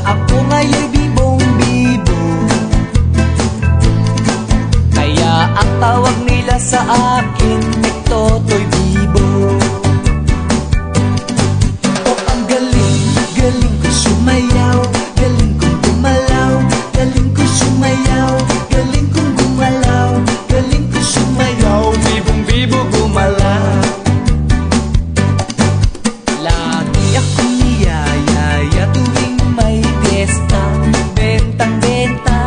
ako ngaya'y bibong-bibo. Kaya ang tawag nila sa akin ay Totoy Bibo. Oh, ang galing, galing ko sumayaw, galing kong gumalaw, galing ko sumayaw, galing kong gumalaw, galing ko sumayaw, bibong-bibo gumalaw. Lagi akong niyayaya tuwing may piyesta, bentang-benta,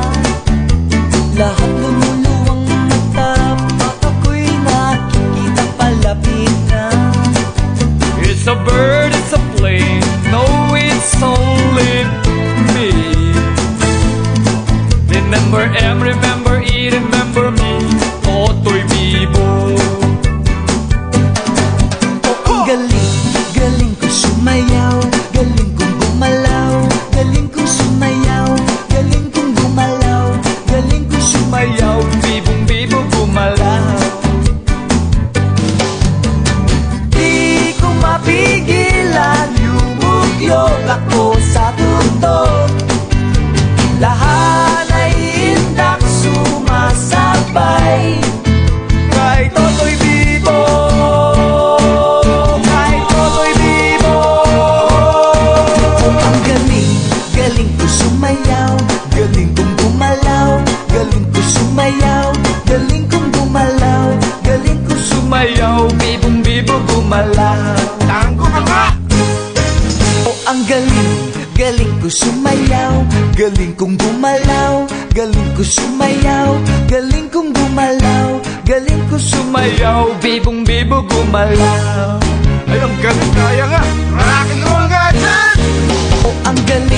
lahat lumuluwang mata, pag ako'y nakikita palapit na. It's a bird, it's a plane, no, it's only me. Remember M, remember E, remember me, Totoy Bibo. Oh, ang galing, galing ko sumayaw, galing kong gumalaw, galing kong sumayaw, galing kong gumalaw, galing kong sumayaw, Bibong-bibo gumalaw. di ko mapigilan, yumukyok ako sa tuktok. Lahat ay indak sumasabay kay Totoy Bibo, kay Totoy Bibo. Oh, ang galing, galing ko sumayaw, galing kong gumalaw, galing ko sumayaw, galing kong gumalaw, galing ko sumayaw, bibong-bibo gumalaw. Tango ka nga! Oh, ang galing, galing ko sumayaw, galing kong gumalaw, galing ko sumayaw, galing kong gumalaw, galing ko sumayaw, bibong-bibo gumalaw. Ay, ang galing, kaya nga! Rock and roll nga dyan! Oh, ang galing,